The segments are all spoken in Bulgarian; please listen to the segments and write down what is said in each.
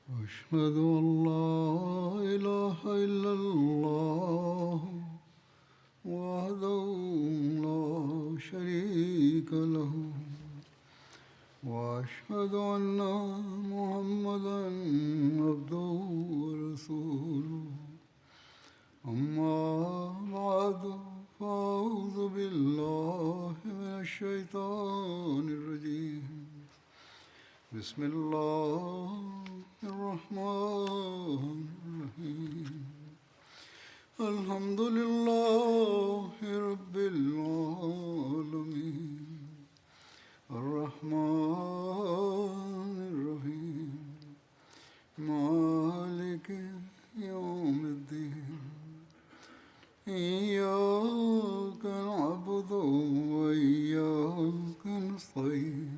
أشهد أن لا إله إلا الله وحده لا شريك له وأشهد أن محمدا عبده ورسوله أما بعد فأعوذ بالله من الشيطان الرجيم بسم الله الرحمن الرحيم الحمد لله رب العالمين الرحمن الرحيم مالك يوم الدين إياك نعبد وإياك نستعين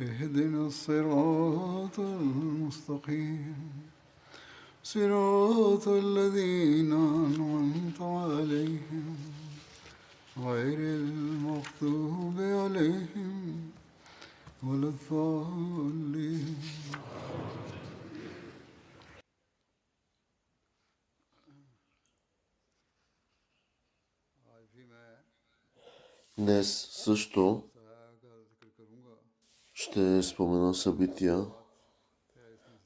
اهدنا الصراط المستقيم صراط الذين أنعمت عليهم غير المغضوب عليهم ولا الضالين. Днес също ще спомена събития,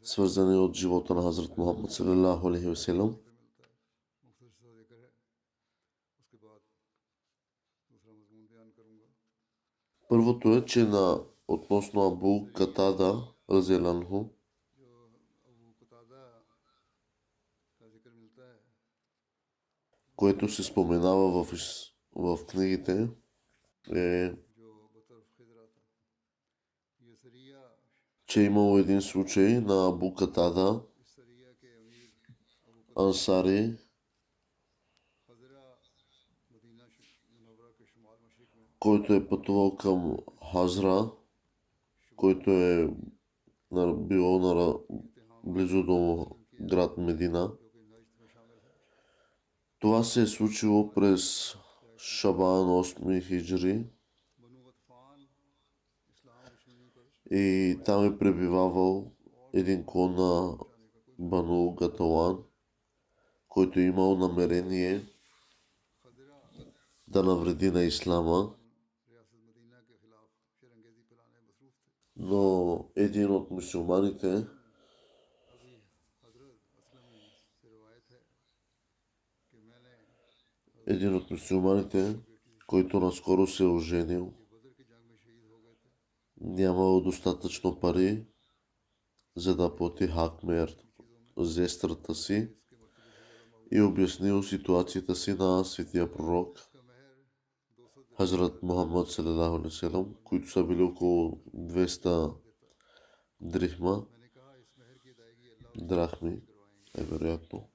свързани от живота на Хазрат Мухаммад салалаху алейхи ва салям. Първото е, че относно Абу Катада разияланху, което се споменава в книгите, е, че е имало един случай на Абу Катада Ансари, който е пътувал към Хазра, който е било близо до град Медина. Това се е случило през Шабан 8 хиджри и там е пребивавал един клон на Бану Гаталан, който е имал намерение да навреди на ислама, но един от мюсюлманите който наскоро се е оженил, нямал достатъчно пари, за да плати хакмер зестрата си, и обяснил ситуацията си на светия пророк Хазрат Мухаммад салалаху алейхи ва салям, които са били около 200 драхми, вероятно.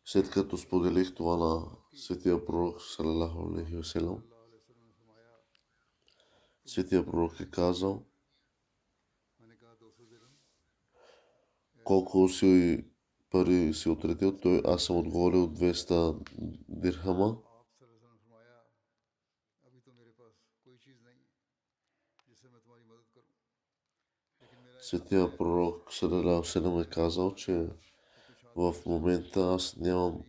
След като споделих това на светия пророк салалаху алейхи ва салям, светия пророк е казал: колко си пари си отредил? Аз съм отговорил 200 дирхама. Светия пророк салалаху алейхи ва салям е казал, че в момента аз нямам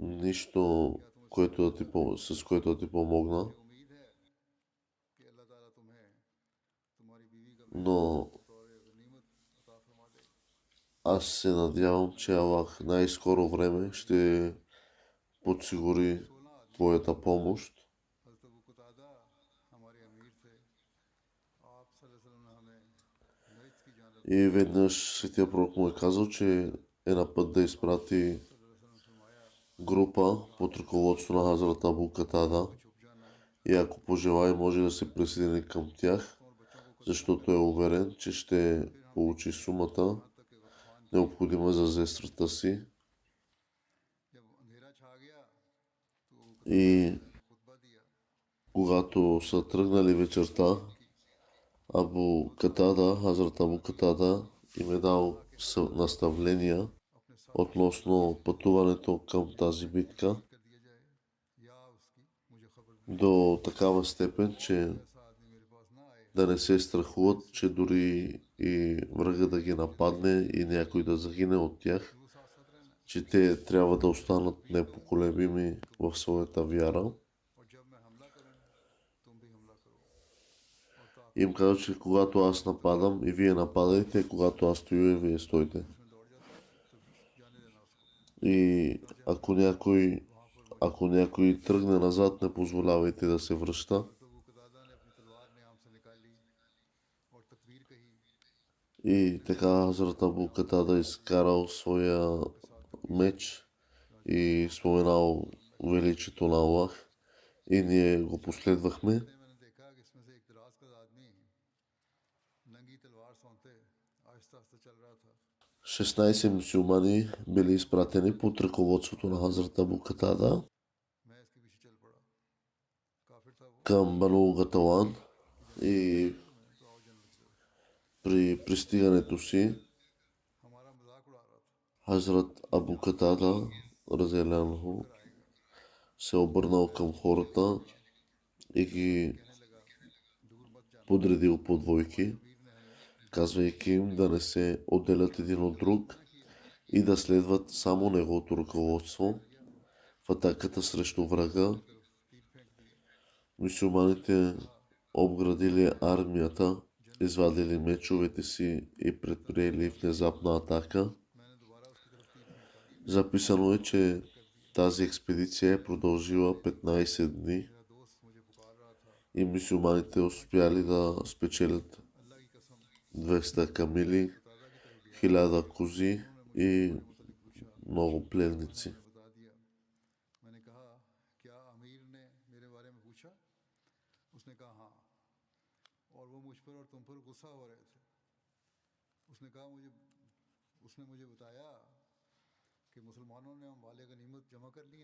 нищо, с което да ти помогна, но аз се надявам, че Аллах най-скоро време ще подсигури твоята помощ. И веднъж светия пророк му е казал, че е на път да изпрати група под ръководство на Хазрат Абу Катада, и ако пожелае, може да се присъедини към тях, защото е уверен, че ще получи сумата, необходима за зестрата си. И когато са тръгнали вечерта, Хазрат Абу Катада им е дал наставления относно пътуването към тази битка до такава степен, че да не се страхуват, че дори и врага да ги нападне и някой да загине от тях, че те трябва да останат непоколебими в своята вяра. Им казва, че когато аз нападам и вие нападайте, когато аз стоя и вие стойте. И ако някой тръгне назад, не позволявайте да се връща. И така Хазрат Абу Катада изкарал своя меч и споменал величието на Аллах. И ние го последвахме. 16 мюсюлмани били изпратени под ръководството на Хазрат Абу Катада към Бану Гаталан и при пристигането си Хазрат Абу Катада разделянho се обърнал към хората и ги подредил по двойки, казвайки им да не се отделят един от друг и да следват само неговото ръководство в атаката срещу врага. Мюсюлманите обградили армията, извадили мечовете си и предприели внезапна атака. Записано е, че тази експедиция е продължила 15 дни и мюсюлманите успяли да спечелят 200 камили, 1000 кози и много пленници.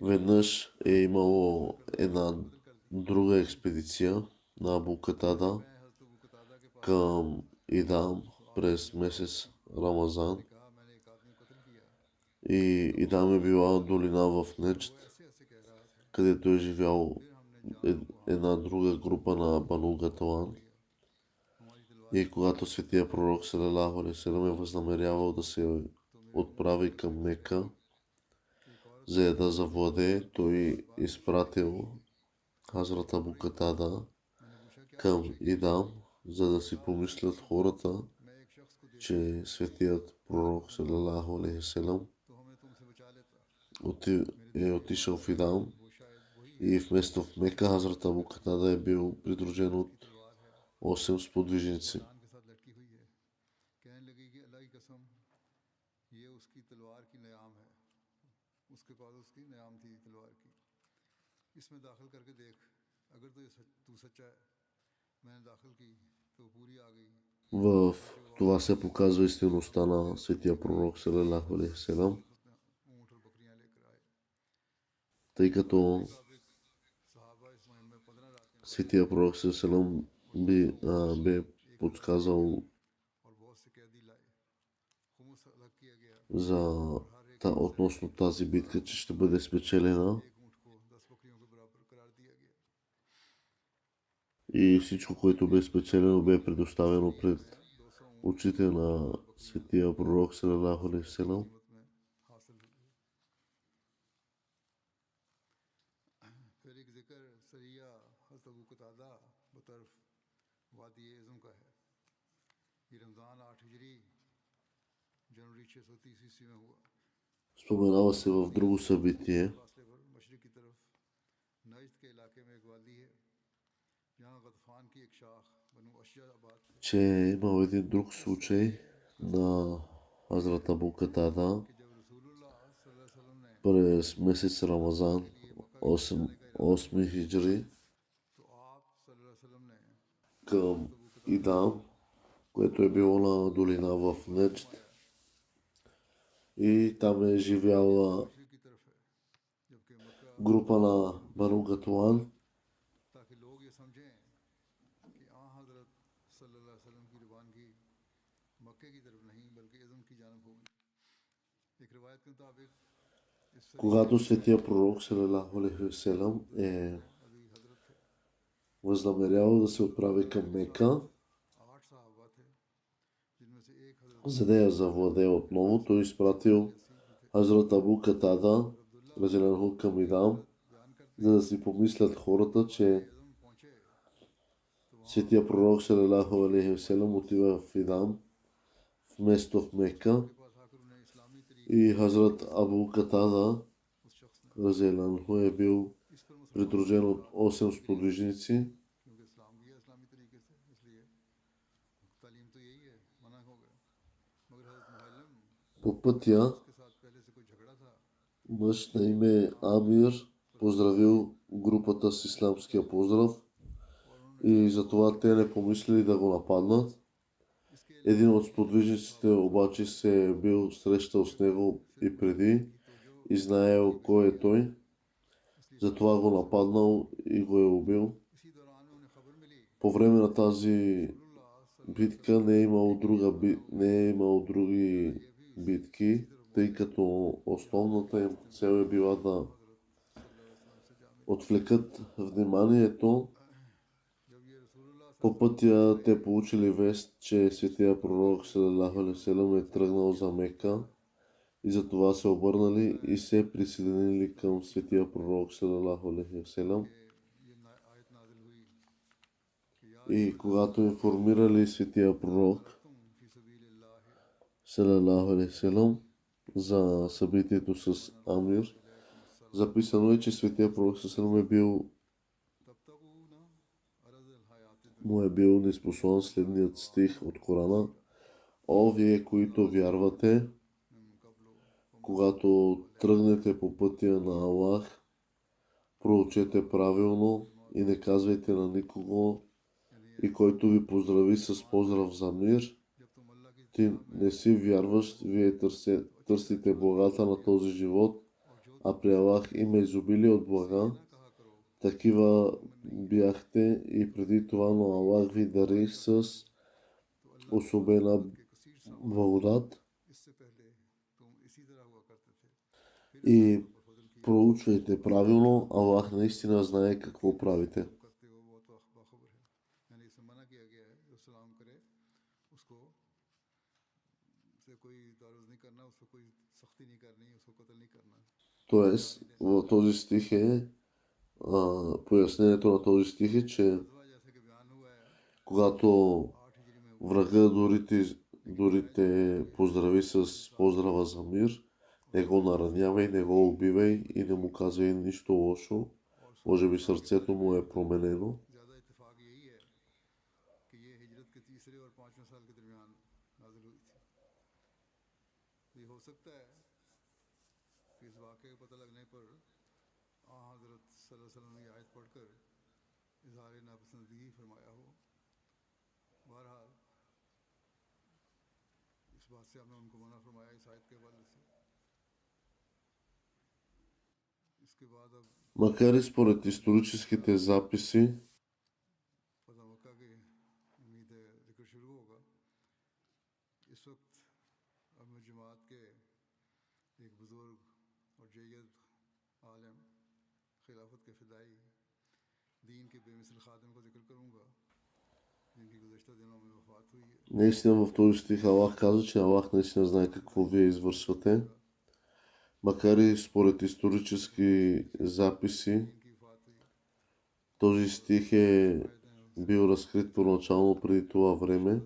Веднъж е имало една друга експедиция на Абу Катада към Идам през месец Рамазан. И Идам е била долина в Неджд, където е живял една друга група на Бану Гаталан. И когато светия пророк салалаху алейхи ва салям е възнамерявал да се отправи към Мека, за да завладее, той изпратил Хазрат Абу Катада към Идам, за да си помислят хората, че светият пророк салалаху алейхи ва салям е отишъл в Идам и вместо в Мека Хазрат Абу Катада е бил придружен от 8 сподвижници. В това се показва истинността на светия пророк салалаху алейхи ва салям, тъй като светия пророк салалаху алейхи ва салям бе подсказал относно тази битка, че ще бъде спечелена. И всичко, което бе спечелено, бе предоставено пред очите на светия пророк салалаху алейхи ва салям. Споменава се в друго събитие, че е имал един друг случай на Хазрат Абу Катада през месец Рамазан, 8 хиджри, към Идам, което е било на долина в Неджд. И там е живяла група на Бану Гаталан. Когато светия пророк салалаху алейхи ва салям е възнамерявал да се отправи към Мека, за да я завладее отново, той изпратил Хазрат Абу Катада, разделен към Идам, за да си помислят хората, че светия пророк салалаху алейхи васелам отива в Идам вместо в Мека и Хазрат Абу Катада разделен е бил придружен от 8 сподвижници. По пътя мъж на име Амир поздравил групата с исламския поздрав и затова те не помислили да го нападнат. Един от сподвижниците обаче се е бил срещал с него и преди и знаел кой е той. Затова го нападнал и го е убил. По време на тази битка не е имало други битки, тъй като основната им цел е била да отвлекат вниманието. По пътя те получили вест, че светия пророк салалаху алейхи ва салям е тръгнал за Мека и затова се обърнали и се присъединили към светия пророк салалаху алейхи ва салям. И когато информирали светия пророк салалаху алейхи ва салям за събитието с Амир, записано е, че светия пророк салалаху алейхи ва салям му е бил ниспослан следният стих от Корана: О, вие, които вярвате, когато тръгнете по пътя на Аллах, проучете правилно и не казвайте на никого, и който ви поздрави с поздрав за мир, ти не си вярващ, вие търсите благата на този живот, а при Аллах има изобилие от блага. Такива бяхте и преди това, но Аллах ви дари с особена благодат. И проучвайте правилно, Аллах наистина знае какво правите. Тоест, в този стих пояснението на този стих е, че когато врага дори те поздрави с поздрава за мир, не го наранявай, не го убивай и не му казвай нищо лошо. Може би сърцето му е променено. Макар и според историческите записи, наистина в този стих Аллах казва, че Аллах наистина знае какво вие извършвате. Макар и според исторически записи, този стих е бил разкрит първоначално преди това време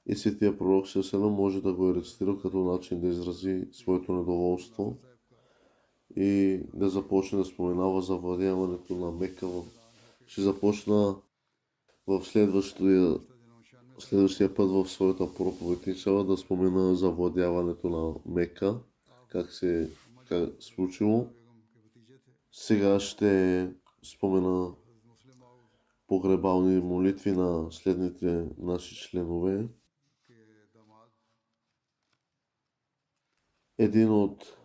и светия пророк Сесена може да го е рецитирал като начин да изрази своето недоволство и да започне да споменава завладяването на Мека. Ще започна в следващия път в своята проповед иншалла да спомена завладяването на Мека, как се случило. Сега ще спомена погребални молитви на следните наши членове. Един от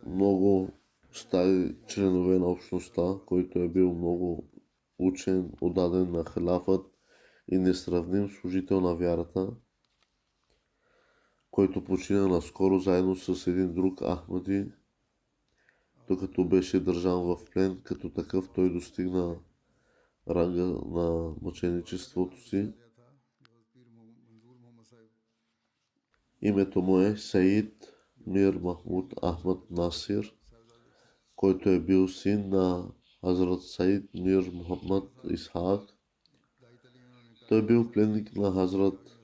много стари членове на общността, който е бил много учен, отдаден на халафът и несравним служител на вярата, който почина наскоро заедно с един друг Ахмади, докато беше държан в плен. Като такъв той достигна ранга на мъченичеството си. Името му е Саид Мир Махмуд Ахмад Насир, който е бил син на Хазрат Саид Мир Мухаммад Исхак. Той е бил пленник на Хазрат,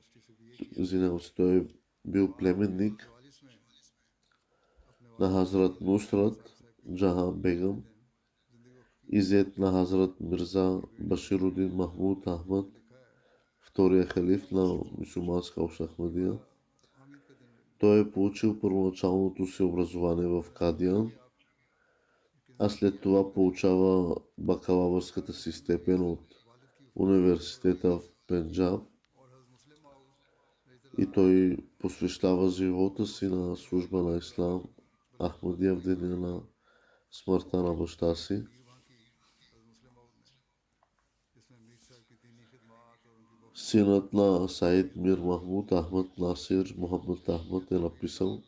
той е бил племенник на Хазрат Нусрат Джахан Бегам и зет на Хазрат Мирза Баширудин Махмуд Ахмад, втория халиф на мюсюлманска общност Ахмадия. Той е получил първоначалното си образование в Кадиан, а след това получава бакалавърската си степен от университета в Пенджаб и той посвещава живота си на служба на Ислам Ахмадия в деня на смъртта на баща си. Синът на Саид Мир Махмуд Ахмад Насир Мухаммад Ахмад е написал,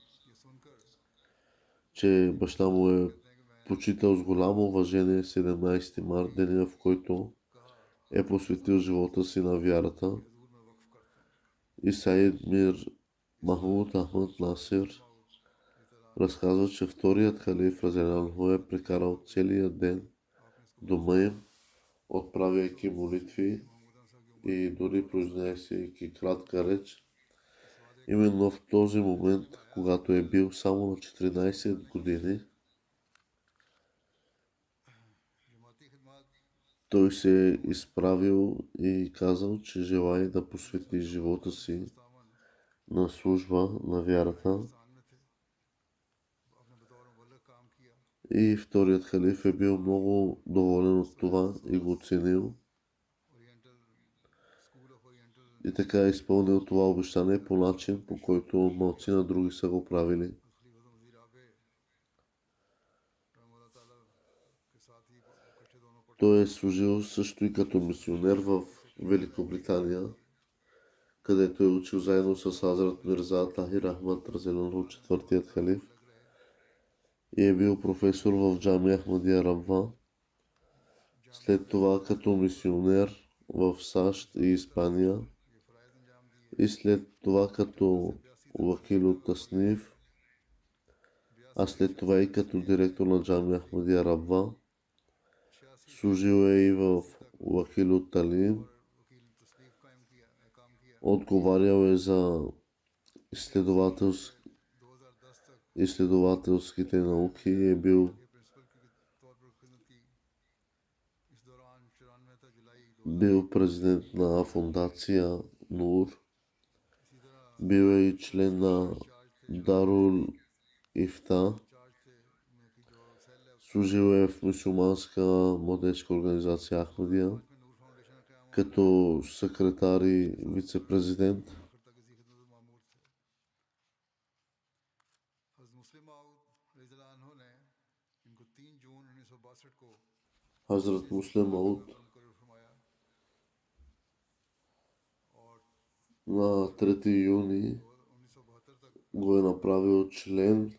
че баща му е почитал с голямо уважение 17 март, деня в който е посветил живота си на вярата. И Саид Мир Махмуд Ахмад Насир разказва, че вторият халиф Разияланху е прекарал целия ден дома им, отправяйки молитви и дори произнесейки кратка реч. Именно в този момент, когато е бил само на 14 години, той се е изправил и казал, че желае да посвети живота си на служба на вярата. И вторият халиф е бил много доволен от това и го оценил. И така е изпълнил това обещание по начин, по който малцина други са го правили. Той е служил също и като мисионер в Великобритания, където е учил заедно с Хазрат Мирза Тахир Ахмад Разияланху, четвъртият халиф, и е бил професор в Джамия Ахмадия Рамва. След това като мисионер в САЩ и Испания и след това като вакил от Тасниф, а след това и като директор на Джамия Ахмадия Рамва. Служил е и в вакил от Талим. Отговарял е за изследователските науки и е бил президент на фундация Нур. Бил е и член на Дарул Ифта. Служил е в мюсюлманска младежка организация Ахмадия като секретар и вице-президент. Хазрат Муслим Мауд на 3 юни го е направил член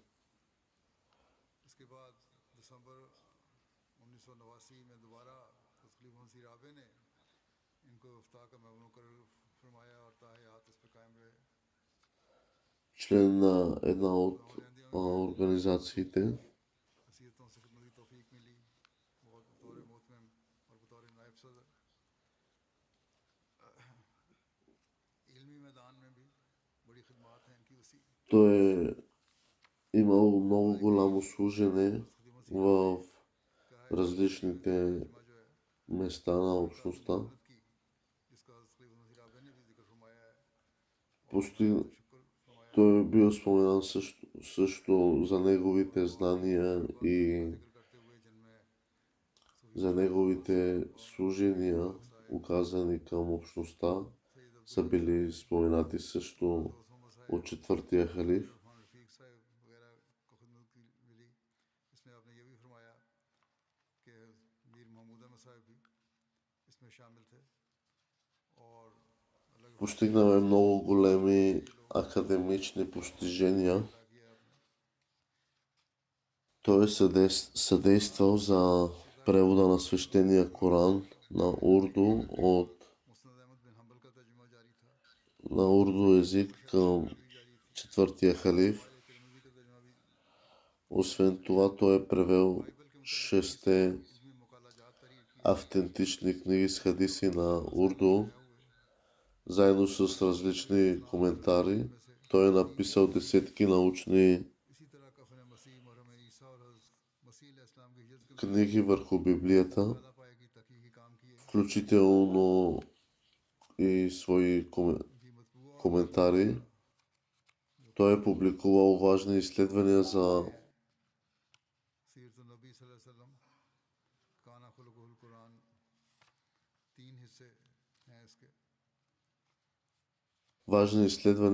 на една от организациите. Той е имал много голямо служене в различните места на общността. Той е бил споменан също за неговите знания и за неговите служения, оказани към общността, са били споменати също от четвъртия халиф. Постигнал е много големи академични постижения. Той е съдействал за превода на свещения Коран на урду език към четвъртия халиф. Освен това, той е превел 6 автентични книги с хадиси на урду, заедно с различни коментари. Той е написал десетки научни книги върху Библията, включително и свои коментари. Той е публикувал важни изследвания за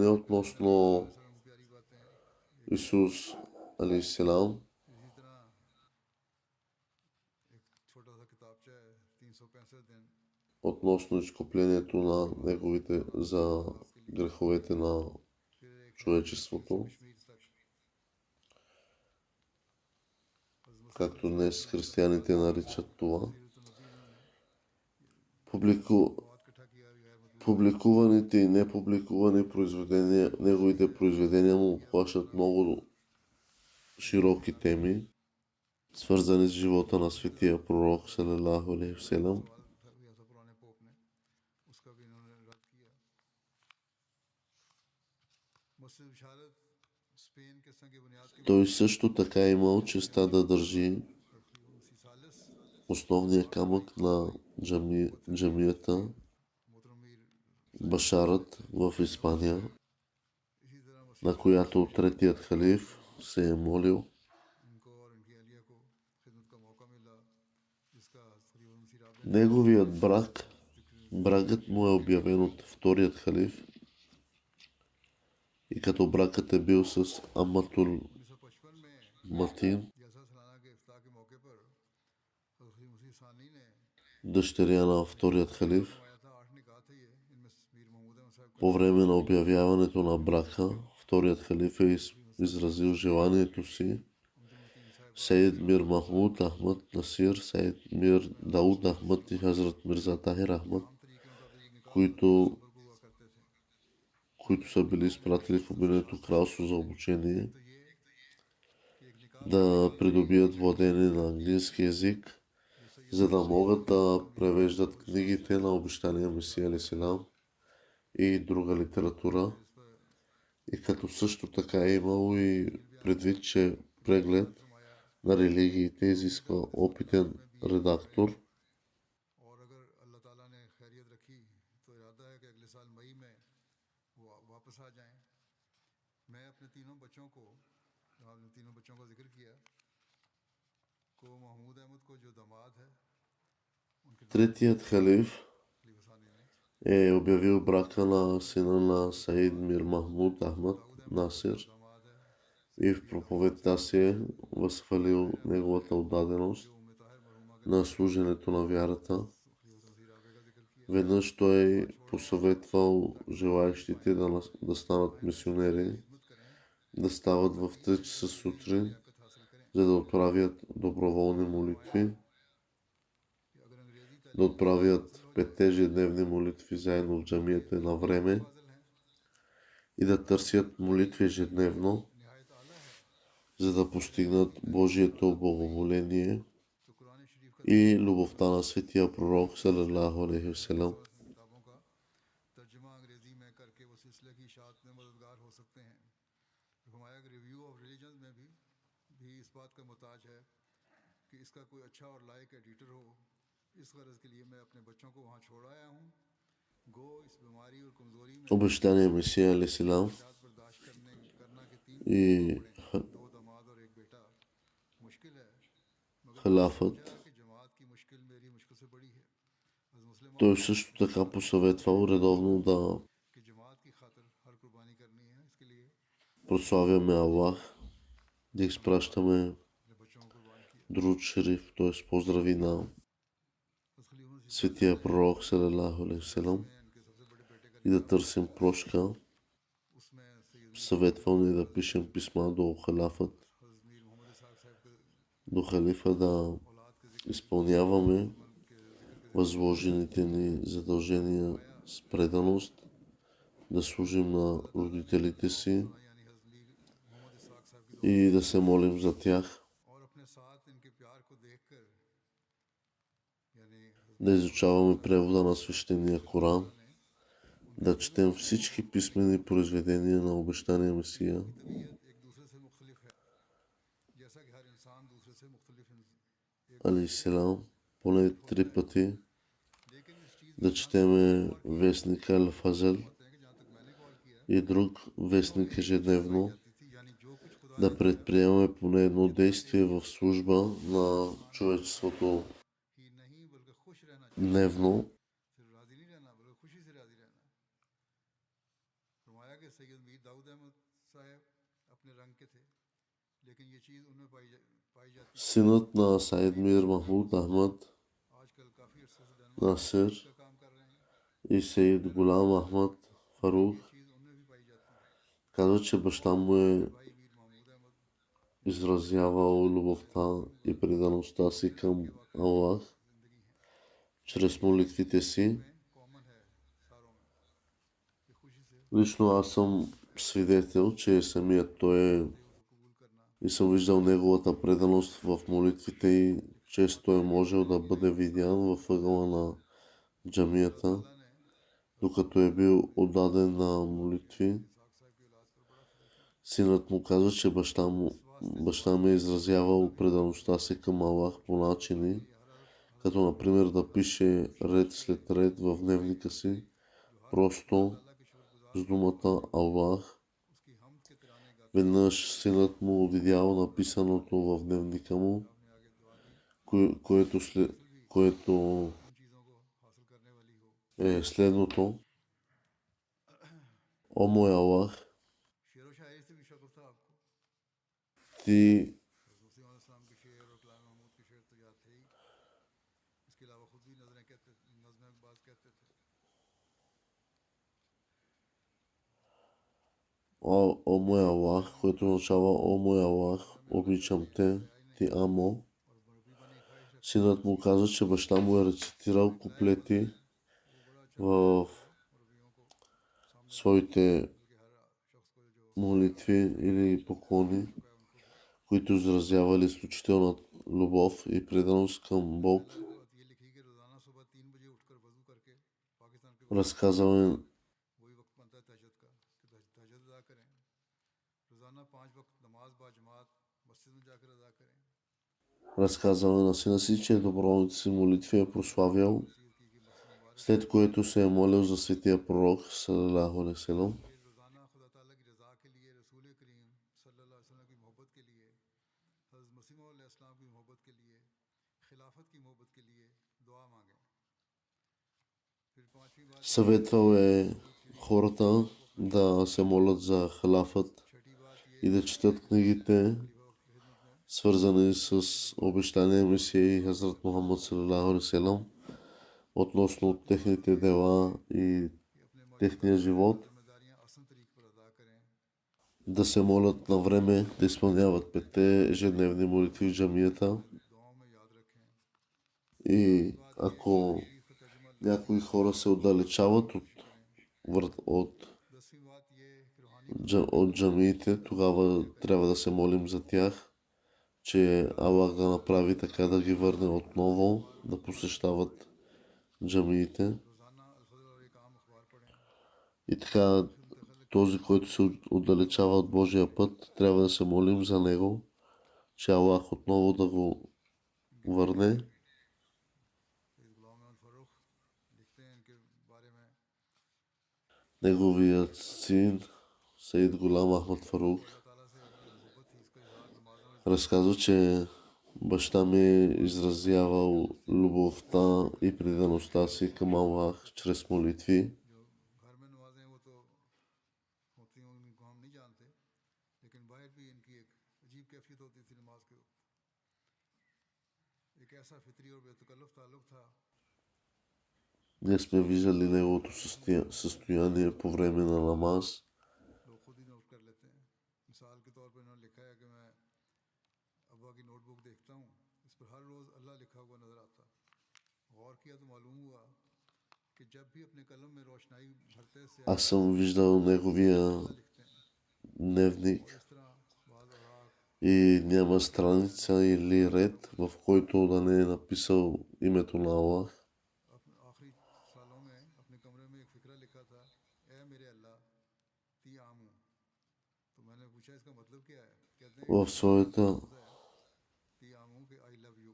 относно Исус алейхиссалам, относно изкуплението на неговите за греховете на човечеството, както днес християните наричат това. Публикуваните и непубликувани произведения, неговите произведения му обхващат много широки теми, свързани с живота на светия пророк салалаху алейхи васелам. Той също така е имал честа да държи основния камък на джамията Башарат в Испания, на която третият халиф се е молил. Неговият бракът му е обявен от вторият халиф, и като бракът е бил с Аматул Матин, дъщеря на вторият халиф. По време на обявяването на брака, вторият халиф е изразил желанието си Сейд Мир Махмуд Ахмад Насир, Сейд Мир Дауд Ахмад и Хазрат Мирза Тахир Ахмад, които са били изпратили в Обединеното кралство за обучение, да придобият владение на английски език, за да могат да превеждат книгите на обещания Месия алейхиссалам и друга литература. И като също така е имало и предвид, че преглед на религиите изисква опитен редактор. Третият халиф е обявил брака на сина на Саид Мир Махмуд Ахмад Насир и в проповедта си е възхвалил неговата отдаденост на служенето на вярата. Веднъж той посъветвал желаещите да станат мисионери, да стават в 3 часа сутрин, за да отправят доброволни молитви, да отправят 5 ежедневни молитви заедно в джамията на време и да търсят молитви ежедневно, за да постигнат Божието благоволение и любовта на светия пророк салалаху алейхи васелам. Обещания Месия алейхиссалам и халафът. Той също така посъветвал редовно да прославяме Аллах, да изпращаме друд шериф, т.е. поздрави на светия пророк салалаху алейхи васелам и да търсим прошка. Съветвал ни да пишем писма до халафът, до халифа, да изпълняваме възложените ни задължения с преданост, да служим на родителите си и да се молим за тях, और अपने साथ इनके प्यार को देखकर यानी да изучаваме превода на свещения Коран, да четем всички писмени произведения на обещания Месия, तबीयत एक दूसरे से मुख्तलिफ है जैसा कि हर इंसान दूसरे से मुख्तलिफ एक алейхиссалам, поне 3 пъти, लेकिन इस चीज़ да четеме вестника Ал-Фазел हैं कि जहाँ तक मैंने गौर किया и друг вестник ежедневно, जाती थी यानी जो कुछ खुदा да предприемаме поне едно действие в служба на човечеството ही नहीं बल्कि खुश रहना चाहिए дневно. सिर्फ राजी नहीं रहना बल्कि खुशी से राजी रहना फरमाया कि सैयद मीर दाऊद अहमद साहब अपने रंग के थे लेकिन ये चीज़ उनमें पाई जाती Синът на Саид Мир Махмуд Ахмад आजकल काफ़ी अरसे से Насир का काम कर रहे हैं и Сеид Гулам Ахмад Фарух चीज़ उनमें भी पाई जाती है казват, че баща му е भाई मीर महमूद अहमद изразявал любовта и предаността си към Аллах जिंदगी है чрез молитвите си. में कॉमन है सारों में ये खुशी से Лично аз съм свидетел, че самият той е उसे कबूल करना и съм виждал неговата преданост в молитвите и често е можел да бъде видян във ъгъла на джамията, अल्लाह ने докато е бил отдаден на молитви. साहब की औलाद पर बड़ा फजल किया Синът му казва, че баща ми е изразявал предаността си към Аллах по начини, като например да пише ред след ред в дневника си, просто अल्लाह के शुक्रगुजार с думата Аллах. उसकी हमद के तराने गाते Веднъж синът му видял написаното в дневника му, हमने आगे दुआ दी което उन चीज़ों को हासिल करने वाली हो е следното. О мой Аллах, शेर व शायरी से भी शक्ल था आपको ти रसूल सल्लल्लाहु अलैहि वसल्लम के शेर और कलाम महमूद के शेर तो याद थे ही इसके अलावा खुद भी नज़में बाज कहते थे о мой Аллах, което означава о мой Аллах, обичам те, ти амо. और मरबी बनी ख्वाहिश रखते Синът му каза, че баща му е рецитирал куплети वो बड़ा अच्छा в मरबियों को सामने своите बल्कि हर शख्स को जो молитви или поклони, है उनको които изразявали изключителна любов и преданост към Бог. एक बात ये लिखी कि रोज़ाना सुबह 3 बजे उठकर वजू करके पाकिस्तान के Разказал е वही वक्त बनता है तहज्जुद का कि तहज्जुद अदा करें रोज़ाना 5 वक्त नमाज बाजमात मस्जिद में जाकर अदा करें разказал е на сина си, че доброволните си молитви е прославял, वसीयत की कि मस्जिद मुबारक след което се е молил за светия пророк, салалаху алейхи вассалам. ये रोज़ाना खुदा ताला की रज़ा के लिए रसूल करीम सल्लल्लाहु अलैहि वसल्लम की मोहब्बत के लिए हज़रत मसीह मौद अलैहिस्सलाम की मोहब्बत के लिए खिलाफत की मोहब्बत के लिए दुआ मांगें फिर पांचवी बात Съветвал е хората да се молят за халафът छठी बात ये и да четат книгите, खलीफा वक्त की खिदमत में свързани с обещания Месия и Хазрат Мухаммад салалаху алейхи вассалам относно техните дела и ये अपने техния живот, जिम्मेदारियां आसान तरीके पर अदा करें да се молят на време, да изпълняват 5 ежедневни молитви в джамията दुआओं में याद रखें и ако शरीफ का तर्जुमा някои хора се отдалечават от दसवीं बात ये कि रूहानी от джамиите, тогава трябва да се молим за тях, че Аллах да направи така да ги върне отново да посещават джамиите. रोज़ाना अलफजल और एक आम अखबार पढ़ें И така, този, който се отдалечава от Божия път, трябва да се молим за него, че Аллах отново да го върне. सैयद गुलाम अहमद फर्रुख लिखते हैं इनके बारे में Неговият син, Саид Гулам Ахмад Фарук, अल्लाह ताला से अपनी मोहब्बत थी इसका इजहार नमाजों में разказва, че баща ми е изразявал любовта и предаността си към Аллах чрез молитви. जो घर में नमाजें वो तो होती हैं उनको हम नहीं जानते लेकिन बाहर भी इनकी एक अजीब कैफियत होती थी नमाज के वक्त एक ऐसा फितरी और बेतकल्लुफ ताल्लुक था Ние сме виждали неговото състояние по време на намаз. लोग खुद ही नोट कर लेते हैं मिसाल के तौर पर इन्होंने लिखा है कि मैं अब्बा की नोटबुक देखता हूँ इस पर हर रोज़ अल्लाह लिखा हुआ नज़र आता गौर किया तो मालूम हुआ कि जब भी अपने कलम में रोशनाई भरते से Аз съм виждал неговия लिखते हैं дневник और इस तरह बाज़ औराक и няма страница или ред, в който да не е написал името на Аллах. आखिरी सालों में अपने कमरे में एक फिक्रा लिखा था, ए मेरे अल्लाह ती आमू। तो मैंने पूछा इसका मतलब क्या है? कहते हैं В своята, ती आमू के आई लव यू,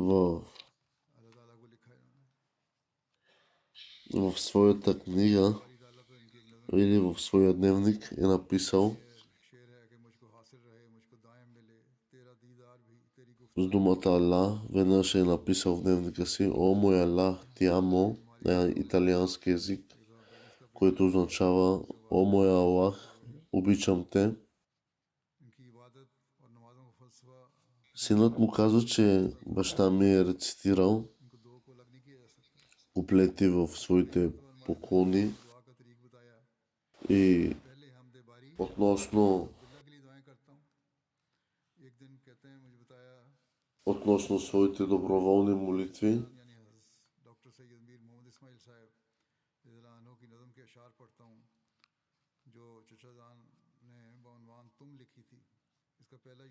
в, अल्लाह ताला को लिखा है इन्होंने। в своята книга बारी ताला तो इनकी एक नज़म или в своя дневник е написал शेर है कि मुझको हासिल रहे, मुझको दायम मिले, तेरा दीदार भी, तेरी с गुफ्तगू думата Аллах. Веднъж е написал в дневника си: О, мой Аллах, ти амо, на италиански език, което означава: О, мой Аллах, обичам те. इनकी इबादत और नमाजों का फलसफा Синът му каза, че баща ми е рецитирал इनको दो को अलग नहीं किया जा सकता। куплети в своите поклони दुआ का तरीक बताया, и पहले हमदे बारी относно बिल्ला के लिए दुआएं करता हूँ। एक दिन कहते हैं मुझे बताया своите доброволни молитви. यानी डॉक्टर सैयद मीर मोहम्मद इस्माइल साहब रज़ियल्लाहु की नज़म के अशार पढ़ता हूँ जो चचा जान ने बउनवान तुम लिखी थी। इसका पहला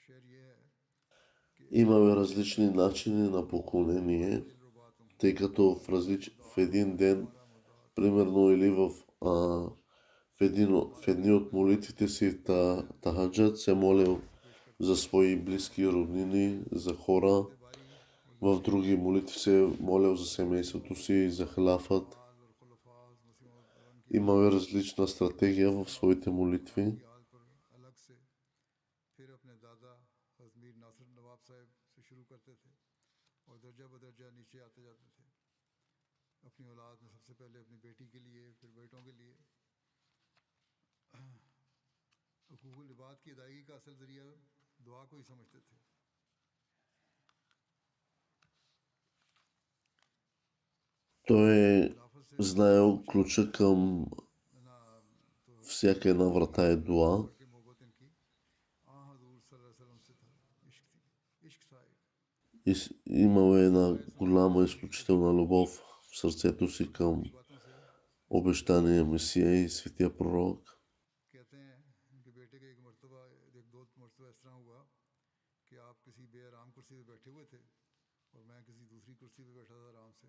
शेर ये है कि Имаме различни начини на поклонение, दिलरुबा तुम тъй като в един ден, примерно, или в едни от молитвите си тахаджат се молил за свои близки и роднини, за хора. В други молитви се молил за семейството си и за халафът. आल और खुलफाज मुस्लिम Имаме различна стратегия в своите молитви. की आल पर अलग से, फिर अपने दादा हज़रत मीर नासिर नवाब साहब से शुरू करते थे और दर्जा बदर्जा नीचे आते जाते थे। अपनी औलाद में सबसे पहले अपनी बेटी के लिए, फिर बेटों के लिए। हुकूकुल इबाद की अदायगी का असल ज़रिया दुआ को ही समझते थे। Той е खिलाफत से знаел ключа към ना तो всяка една врата е дуа. के मोहब्बत इनकी हजूर सल्लल्लाहु अलैहि वसल्लम से था, इश्क थी, इश्क था एक। И имал е една голяма, изключителна любов в сърцето си към बातों से обещания Месия и светия пророк. कहते हैं इनके बेटे का एक दो मरतबा इस तरह हुआ कि आप किसी बेआराम कुर्सी पे बैठे हुए थे और मैं किसी दूसरी कुर्सी पे बैठा था आराम से।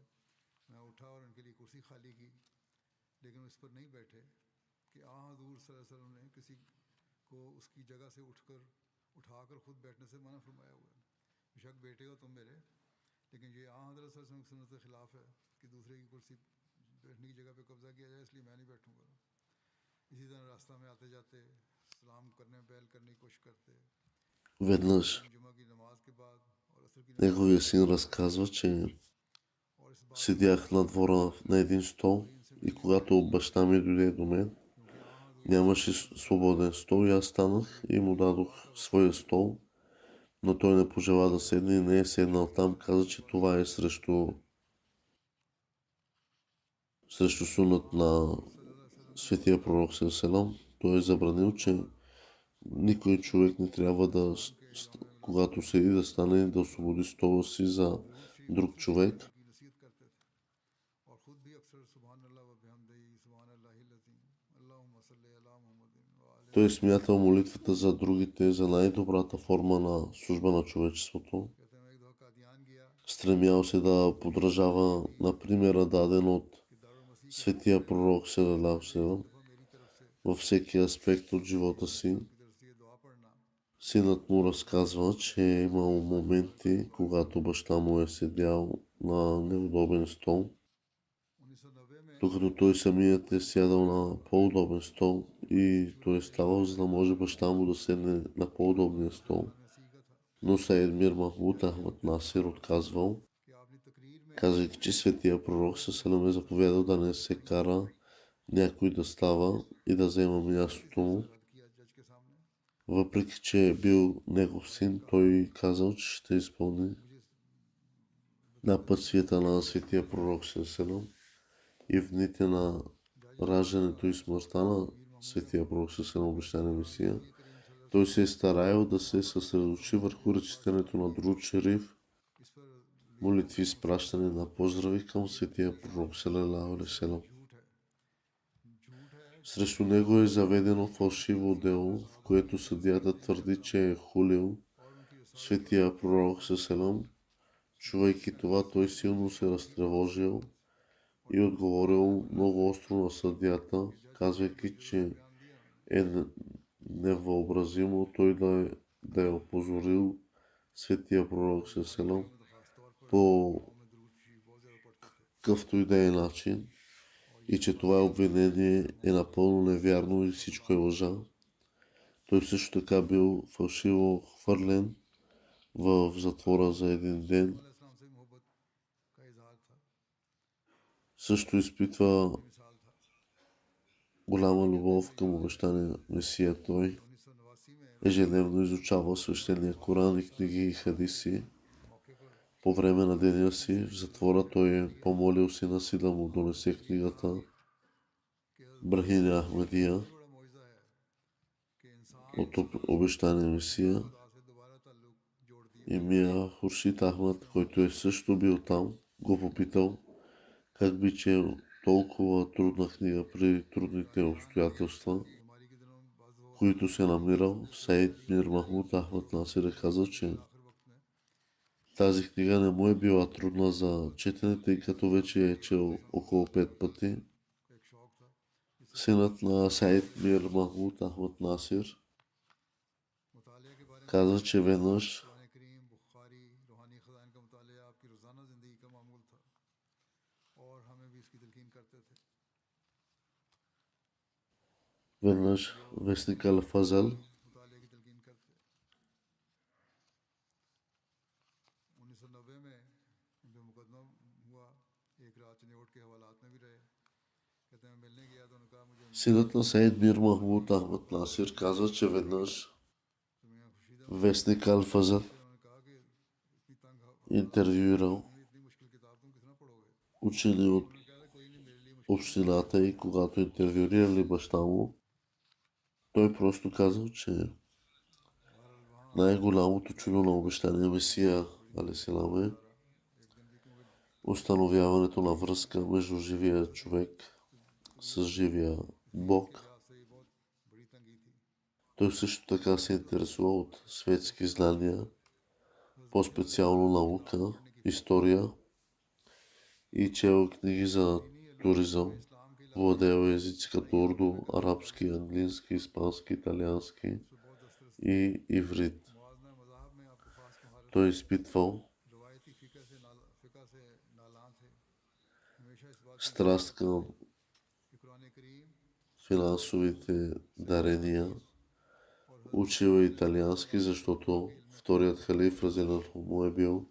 मैं उठा और उनके लिए कुर्सी खाली की, लेकिन इस पर नहीं बैठे कि हजूर सल्लल्लाहु अलैहि वसल्लम ने किसी को उसकी जगह से उठाकर खुद बैठने से मना फरमाया हुआ है। बेशक बेटे हो तुम मेरे, लेकिन ये हज़रत सल्लल्लाहु अलैहि वसल्लम की सुन्नत के खिलाफ है कि दूसरे की कुर्सी बैठने की जगह पे कब्जा किया जाए, इसलिए मैं नहीं बैठूंगा। इसी तरह रास्ता में आते जाते सलाम करने पहल करने की कोशिश करते। Веднъж जुमा की नमाज के बाद और असर की नमाज неговия син разказва, че और इस बात седях на двора на един стол и когато баща ми дойде до мен, क्योंकि нямаше свободен стол и аз станах и му дадох своя стол, но той не пожела да седне и не е седнал там. Каза, че това е срещу сунът на светия пророк Селам. Той е забранил, че никой човек не трябва да, когато седи, да стане да освободи стола си за друг човек. की नसीहत करते थे और खुद भी अक्सर सुभान अल्लाह व बिहम्दिही सुभान अल्लाहिल अज़ीम अल्लाहुम्मा सल्ली अला मुहम्मदिन व आले। Той е смятал молитвата за другите за най-добрата форма на служба на човечеството. कहते हैं मैं एक दफा कादियान गया Стремял се да подражава на примера, даден от कि दारुल मसीह светия пророк Селалаху Селам दफा मेरी तरफ से във всеки аспект от живота си. की तरफ से ये दुआ पढ़ना Синът му разказва, че е имал моменти, когато баща му е седял на неудобен стол, 1990 में докато той самият е сядал на по-удобен стол и той е ставал, за да може баща му да седне на по-удобния стол. मसीह का था Но Саид Мир Махмуд Ахмад Насир отказвал, कि आपने तकरीर में казвайки, че светия пророк Салам е заповядал да не се кара някой да става и да взема мястото му. रद्द किया जज के सामने। Въпреки, че е бил негов син, той казал, че ще изпълни на път света на светия пророк Салам и в дните на раждането и смъртта на светия пророк Салам, обещания Месия. Той се е стараел да се съсредоточи върху речитането на Дуруд Шериф, इस पर молитви, изпращане на поздрави към светия пророк Салалаху алейхи ва салям. झूठ है Срещу него е заведено фалшиво дело, в което съдията твърди, че е хулил светия пророк Сеселам. Чувайки това, той силно се разтревожил и отговорил много остро на съдията, казвайки, че е невъобразимо той да е опозорил светия пророк Сеселам по какъвто и да е начин и че това обвинение е напълно невярно и всичко е лъжа. Той също така бил фалшиво хвърлен в затвора за един ден. Също изпитва голяма любов към обещания Месия. Той ежедневно изучава свещения Коран и книги и хадиси. По време на деня си в затвора той е помолил сина си да му донесе книгата Брахиня Ахмедия от обещания Месия. И Мия Хуршид Ахмад, който е също бил там, го попитал как би чел толкова трудна книга при трудните обстоятелства, които се намирал. Саид Мир Махмуд Ахмад Насир е казал, че тази книга не му е била трудна за четене, тъй като вече е чел около 5 пъти. Синът на Саид Мир Махмуд Ахмад Насир каза, че веднъж вестник Ал-Фазал синът на Саид Мир Махмуд Ахмад Насир казва, че веднъж вестник Ал-Фазал интервюирал учени от общината и когато интервюирали баща му, той просто казал, че най-голямото чудо на обещания Месия алейхиссалам е установяването на връзка между живия човек с живия Бог. Той също така се интересува от светски знания, по-специално наука, история и чел книги за туризъм. Владеел езици като урду, арабски, английски, испански, италиански и иврит. Той изпитвал страст към финансовите дарения. Учил е италиански, защото вторият халиф разделянето му е бил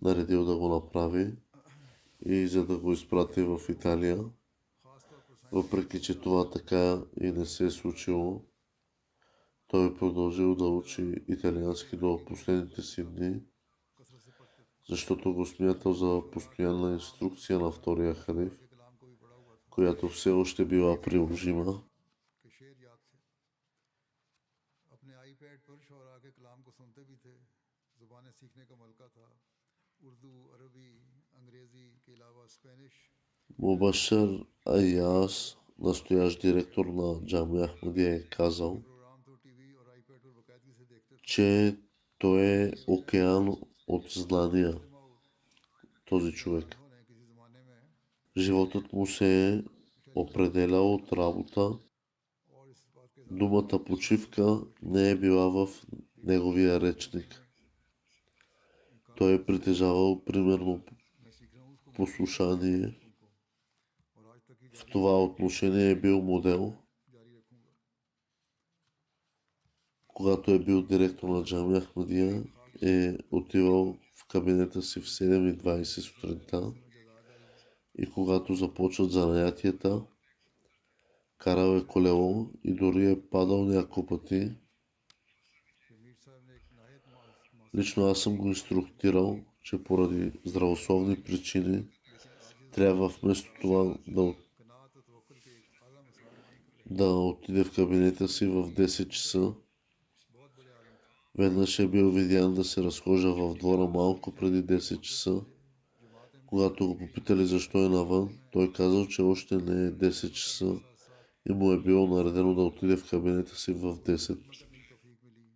наредил да го направи и за да го изпрати в Италия. Въпреки че това така и не се е случило, той е продължил да учи италиански до последните си дни, защото го смятал за постоянна инструкция на втория халиф, която все още била приложима. Мубашир Айяс, настоящ директор на Джамия Ахмадия, е казал, че той е океан от знания, този човек. Животът му се е определял от работа. Думата почивка не е била в неговия речник. Той е притежавал примерно послушание. В това отношение е бил модел. Когато е бил директор на Джамия Ахмадия, е отивал в кабинета си в 7:20 сутринта и когато започват занятията, карал е колело и дори е падал няколко пъти. Лично аз съм го инструктирал, че поради здравословни причини трябва вместо това да отиде в кабинета си в 10 часа. Веднъж е бил видян да се разхожда в двора малко преди 10 часа. Когато го попитали защо е навън, той казал, че още не е 10 часа и му е било наредено да отиде в кабинета си в 10. करने की तौफीक मिली।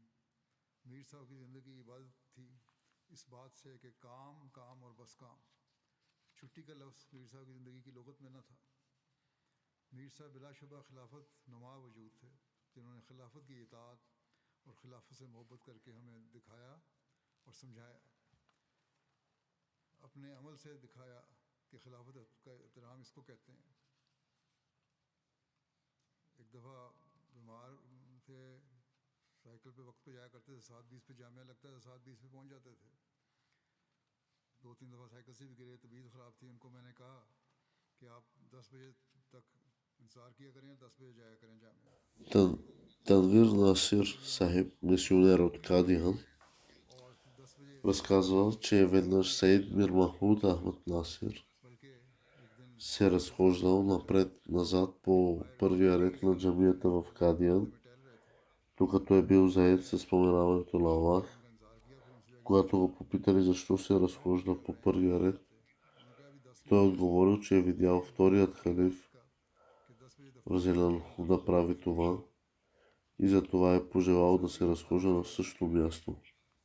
मीर साहब की ज़िंदगी इबादत थी इस बात से कि काम काम और बस काम। छुट्टी का लफ्ज़ मीर साहब की ज़िंदगी की लुगत में न था। मीर साहब बिलाशुबा खिलाफत नुमा वजूद थे, जिन्होंने खिलाफत की इताअत और खिलाफत से मोहब्बत करके हमें दिखाया और समझाया, अपने अमल से दिखाया कि खिलाफत का एहतराम इसको कहते हैं। एक दफ़ा बीमार थे, साइकिल पे वक्त पे जाया करते थे, 7:20 पे जामिया लगता था, 7:20 पे पहुंच जाते थे। 2-3 दफ़ा साइकिल से भी गिरे, तबीयत ख़राब थी। उनको मैंने कहा कि आप 10 बजे तक इंतज़ार किया करें, 10 बजे जाया करें जामिया। Танвир Насир Сахиб, мисионер от Кадихан, और 10 बजे разказва, че веднъж Саид Мир Махмуд Ахмад Насир बल्कि एक दिन се разхождал напред-назад по първия ред на джамията в Кадиан, में टहल रहे थे। докато е бил заед с споменаването на Аллах. उनका इंतज़ार किया, फिर उनसे जाके Когато го попитали защо се разхожда по първия ред, उन्होंने कहा अभी 10 той е отговорил, че е видял вторият халиф का कि 10 बजे दफ्तर Разилян да прави това и затова е пожелал да се разхожда на същото място.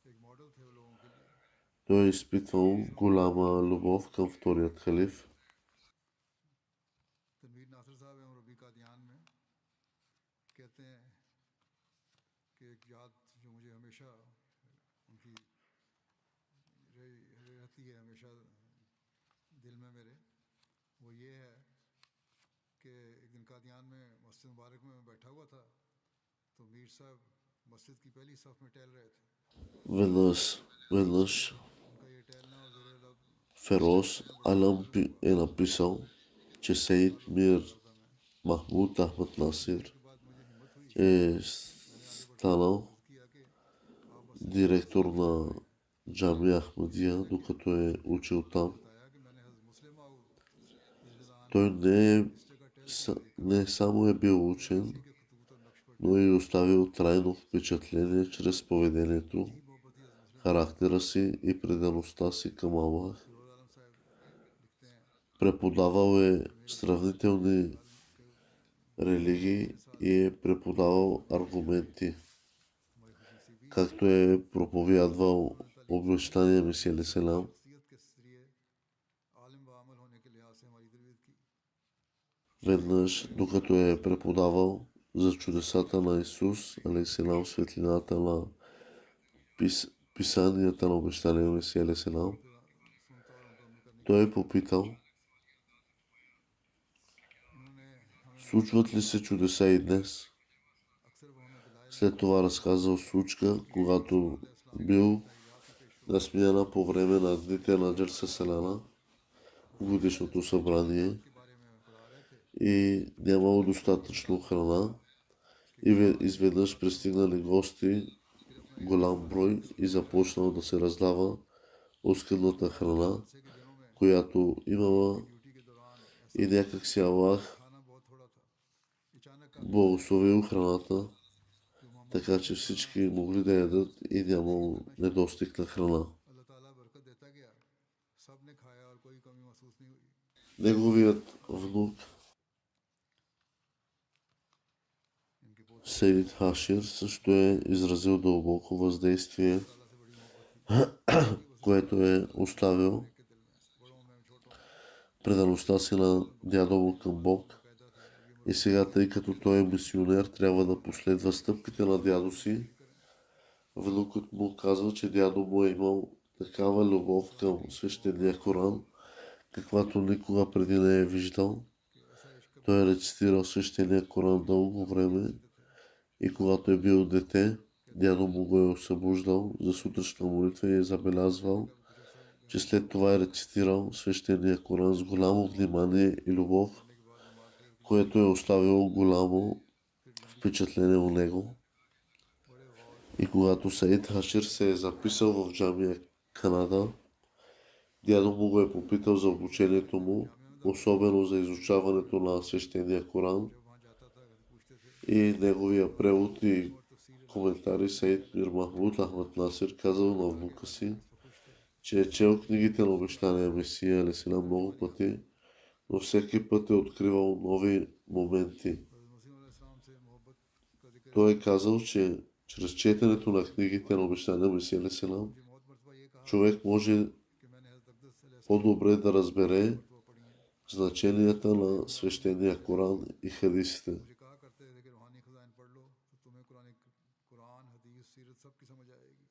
एक मॉडल थे वो लोगों के लिए। Той е изпитвал голяма любов към вторият халиф. तनवीर नासिर साहब हैं रबी कादियान में, कहते हैं कि एक याद जो मुझे हमेशा उनकी रहती है हमेशा दिल में मेरे, वो ये है कि एक दिन कादियान में मस्जिद मुबारक में मैं बैठा हुआ था, तो मीर साहब मस्जिद की पहली सफ में टहल रहे थे। Веднъж उनका ये टहलना और ज़ेरे लब Фероз Алам е написал, че Саид Мир Махмуд Ахмад Насир के बाद मुझे हिम्मत हुई, е станал किया कि आप директор на Джамия Ахмадия, докато е учил там. बताया कि मैंने हज़रत मुस्लिम माऊद Той не само е бил учен, के खतूत और नक्श पर но и оставил трайно впечатление чрез поведението, मोहब्बती हज़रत मुस्लिम характера си и предаността си към Аллах. फिरोज आलम साहब लिखते हैं Преподавал е сравнителни религии и е преподавал аргументи, हमारी खुशी भी както е проповядвал обещания Месия Алейхиссалам. शख्सियत के जरिए आलिम व अमल होने के लिहाज से हमारी तरबियत की। Веднъж, докато е преподавал за чудесата на Исус, Алейхиссалам, светлината на писанията на обещания Месия Алейхиссалам, सुनता और उनका अमल करने той е попитал, इन्होंने हमें случват ли се чудеса и днес? अक्सर वो हमें दिलाए След това разказал случка, когато бил на смяна по време на дните на Джалса Салана, годишното събрание, के बारे में पढ़ा रहे थे। и нямало достатъчно храна, и изведнъж пристигнали гости, голям брой, и започнал да се раздава оскъдната храна, से के दिनों में която имала, ड्यूटी के दौरान ऐसा и някак си Аллах खाना बहुत थोड़ा था। अचानक благословил храната, जो मोहम्मद така че всички могли да ядат и нямало недостиг на храна. अल्लाह ताला बरकत देता गया, सब ने खाया और कोई कमी महसूस नहीं हुई। Неговият внук इनके पोते Сейд Хашир също е изразил дълбоко въздействие, ताला से बड़ी मोहब्बत थी което е оставил के दिल में, बड़ों में छोटों में предаността си на дядо му към Бог. पैदा थे। И сега, тъй като той е мисионер, трябва да последва стъпките на дядо си. Внукът му казва, че дядо му е имал такава любов към свещения Коран, каквато никога преди не е виждал. Той е рецитирал свещения Коран дълго време и когато е бил дете, дядо му го е осъбуждал за сутрешна молитва и е забелязвал, че след това е рецитирал свещения Коран с голямо внимание и любов, което е оставило голямо впечатление у него. И когато Саид Хашир се е записал в джамия Канада, дядо му го е попитал за обучението му, особено за изучаването на свещения Коран, и неговия превод и коментари. Саид Мир Махмуд Ахмад Насир казал на внука си, че е чел книгите на обещания Месия Алейхиссалам много пъти, но всеки път е откривал нови моменти Той е казал, че чрез четенето на книгите на обещания Месия алейхи салам, मुझे बहुत मरतबा ये कहा човек може कि मैंने हज़रत अक़दस अलैहि по-добре да разбере मरतबा पढ़ी हैं। значенията на свещения Коран и хадисите. मुझे कहा करते थे कि रूहानी खजाइन पढ़ लो तो तुम्हें कुरान हदीस सीरत सब की समझ आएगी।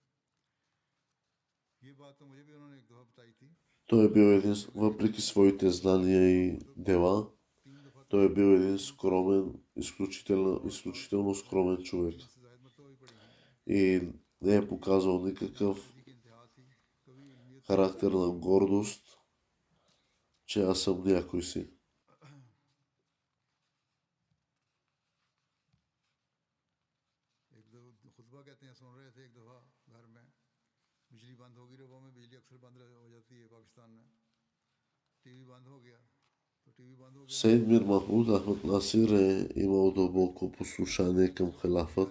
ये बात तो मुझे भी उन्होंने एक दफ़ा बताई थी। Той е бил един, въпреки своите знания и дела, 3 दफ़ा той е бил един скромен, изключително скромен човек. से ज़ायद मरतबा भी पढ़ी हैं। И не е показал никакъв जी की इंतहा थी, कभी इल्मियत характер на гордост, че аз съм някой си. एक खुतबा कहते हैं सुन रहे थे एक दफ़ा घर में बिजली बंद होगी रबों में बिजली अक्सर बंद हो जाती है पाकिस्तान में टीवी बंद हो गया तो टीवी बंद हो गया Сейд Мир Махмуд Ахмад Насир е имал дълбоко послушание към халафът.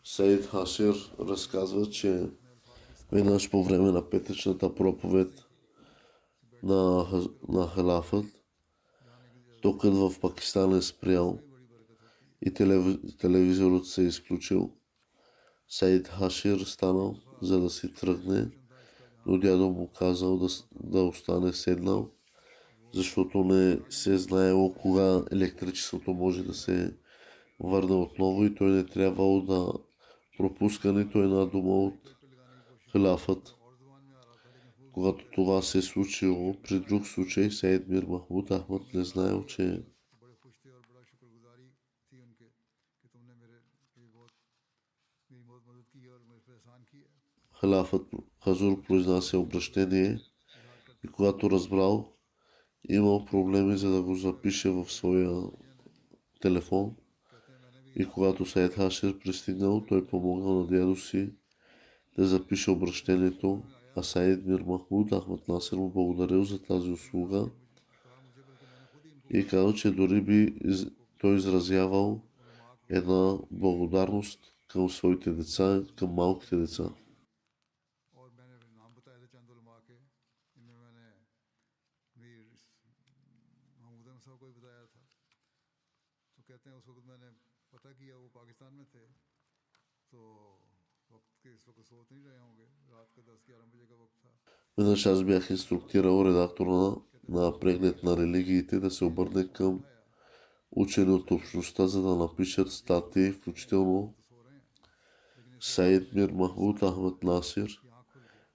Сейд Хашир разказва, че веднъж по време на петъчната проповед на халафът, токът в Пакистан е спрял и телевизорът се е изключил. Сейд Хашир станал, за да си тръгне, но дядо му казал да остане седнал, защото не се знаело кога електричеството може да се върне отново и той не трябвало да пропуска нито една дума от халафът. Когато това се е случило, при друг случай Сейд Мир Махмуд Ахмад не знаел, че बड़े खुश थे और बड़ा शुक्रगुजारी थी उनके कि तुमने मेरी बहुत मदद की है और मेरे पे एहसान किया। халафът Хазур произнася обращение и когато разбрал, имал проблеми за да го запише в своя телефон. И когато Сейд Хашир пристигнал, той помогнал на дядо си да запише обращението, а Сейд Мир Махмуд Ахмад Насир му благодарил за тази услуга и казал, че дори той изразявал една благодарност към своите деца, към малките деца. और मैंने नाम बताया था चंद उलमा के इनमें मैंने मीर महमूद अहमद साहब को भी बताया था तो कहते हैं उस वक्त मैंने पता किया वो पाकिस्तान में थे तो वक्त के इस वक्त सोच नहीं रहे होंगे रात का 10-11 बजे का वक्त था। Веднъж аз бях инструктирал редактора на преглед на религиите да се обърне към учени от общността, за да напишат статии, включително Сейд Мир Махмуд Ахмад Насир.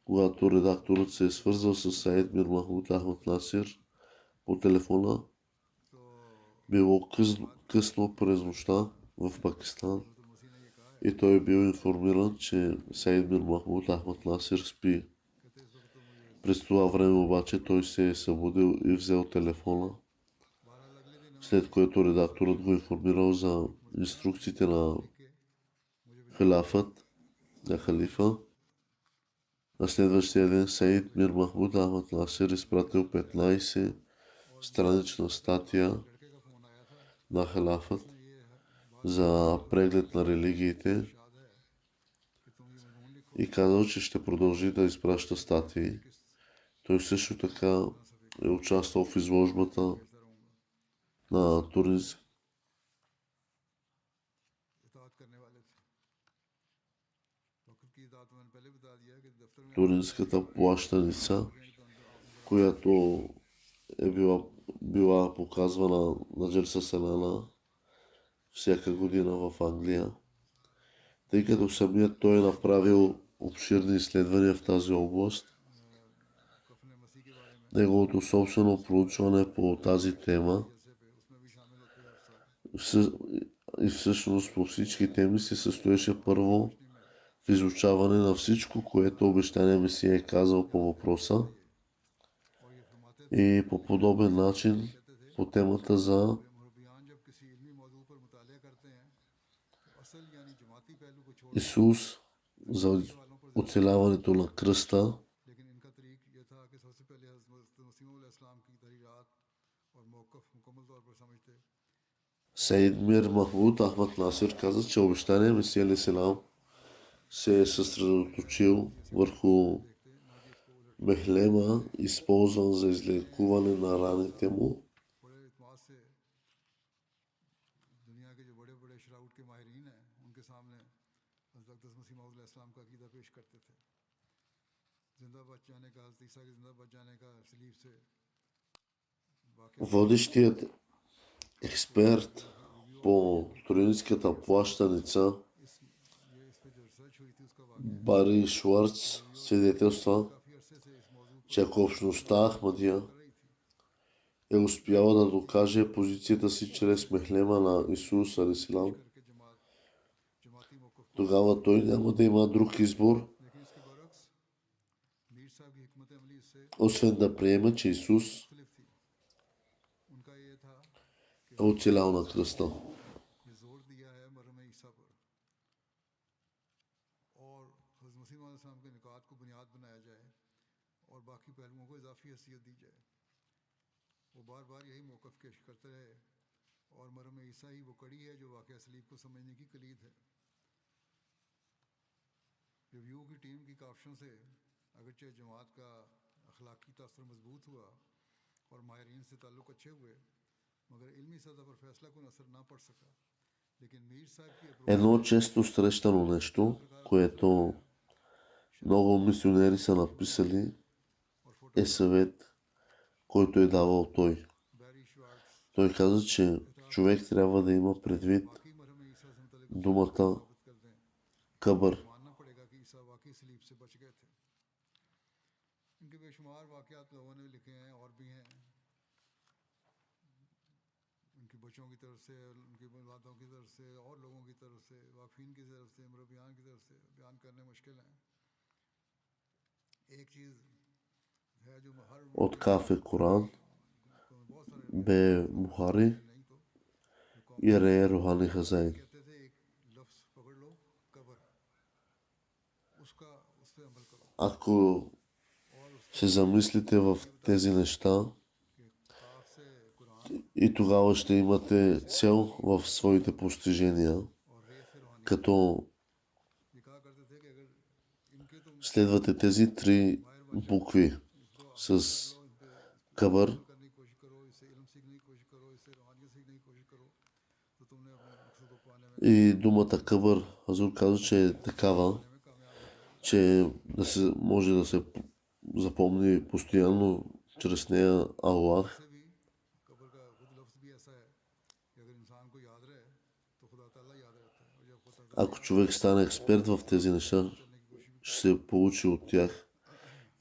Когато редакторът се е свързал с Сейд Мир Махмуд Ахмад Насир по телефона, било късно през нощта в Пакистан и той е бил информиран, че Сейд Мир Махмуд Ахмад Насир спи. През това време обаче той се е събудил и взел телефона, след което редакторът го информирал за инструкциите на халафът, на халифа. На следващия ден Сейд Мир Махмуд Ахмад Насир изпратил 15 странична статия на халафът за преглед на религиите и казал, че ще продължи да изпраща статии. Той също така е участвал в изложбата на туринската плащаница, която е била показвана на Джерса Селена всяка година в Англия. Тъй като самият той е направил обширни изследвания в тази област, неговото собствено проучване по тази тема и всъщност по всички теми се състоеше първо в изучаване на всичко, което обещания Месия е казал по въпроса и по подобен начин по темата за Исус, за оцеляването на кръста. Сейд Мир Махмуд Ахмад Насир каза, че обещания Месия алейхи салам се е съсредоточил върху мехлема, използван за излекуване на раните му. दुनिया के जो बड़े बड़े शराउट के माहिरीन हैं उनके सामने हज़रत अक़दस मसीह मौऊद अलैहिस्सलाम का अक़ीदा पेश करते थे। जिंदा बच जाने का, हज़रत ईसा के जिंदा बच जाने का सलीब से वाक़या Водещият експерт по Туринската плащаница इस इस पे जो रिसर्च हुई थी उसका वाक़या Бари Шварц свидетелства, काफ़ी अरसे से इस मौजू че ако общността Ахмадия कर रही थी। е успяла да докаже позицията си чрез мехлема на Исус алейхиссалам, करके जमाती मौक़िफ़ को, тогава той няма да има друг избор, लेकिन इसके बरक्स मीर साहब की हिकमत अमली इससे освен да приеме, че Исус मुख्तलिफ थी। उनका ये था कि е оцелял на кръста. ये जोर दिया है मरहम ईसा पर और हज़रत मसीह मौऊद अलैहिस्सलाम के निकात को बुनियाद बनाया जाए और बाकी पहलुओं को इजाफी हैसियत दी जाए। वो बार बार यही मौक़िफ़ पेश करते रहे और मरहम ईसा ही वो कड़ी है जो वाक़या सलीब को समझने की कलीद है। रिव्यू की टीम की काविशों से अगरचे जमात का अखलाकी तासर मजबूत हुआ और माहिरीन से ताल्लुक़ अच्छे हुए, मगर इल्मी सतह पर फैसला कोई असर ना पड़ सका। लेकिन मीर साहब की Едно често срещано нещо, което много мисионери са написали, е съвет, който е давал той. बैरी श्वार्ट्ज Той каза, че човек трябва да има предвид वाकई मरहम ईसा से मुतल्लिक думата साबित कर दें, кабър. मानना पड़ेगा कि ईसा वाकई सलीब से बच गए थे। इनके बेशुमार वाक़यात लोगों ने लिखे हैं और भी हैं, उनके बच्चों की तरफ से, उनकी औलादों की तरफ से और लोगों की तरफ से, वाक़फ़ीन की तरफ से, मुरब्बियान की तरफ से बयान करने मुश्किल हैं। एक चीज़ है जो हर От Кафе Коран, बहुत सारे Бе Бухари नहीं तो и Рея Рухани Хазайн. कहते थे एक लफ्ज़ पकड़ लो, कब्र, उसका उस पर अमल करो Ако और उसके се замислите в тези неща, काफ से कुरान и тогава ще имате цел в своите постижения, और रे से रूहानी। като ये कहा करते थे कि अगर इनके तुम следвате тези три букви с кабър, करने की कोशिश करो, इससे इल्म सीखने की कोशिश करो, इससे रूहानियत सीखने की कोशिश करो, तो तुमने अपने मकसद को पाने में и думата кабър, Хазур каза, че е такава, कामयाब हो जाओगे। че да се, може да се запомни постоянно чрез нея Аллах. से भी कब्र का खुद लफ्ज़ भी ऐसा है कि अगर इंसान को याद रहे तो खुदा ताला याद रहता है, और जब खुदा ताला Ако човек стане експерт в тези неща, ще се получи от тях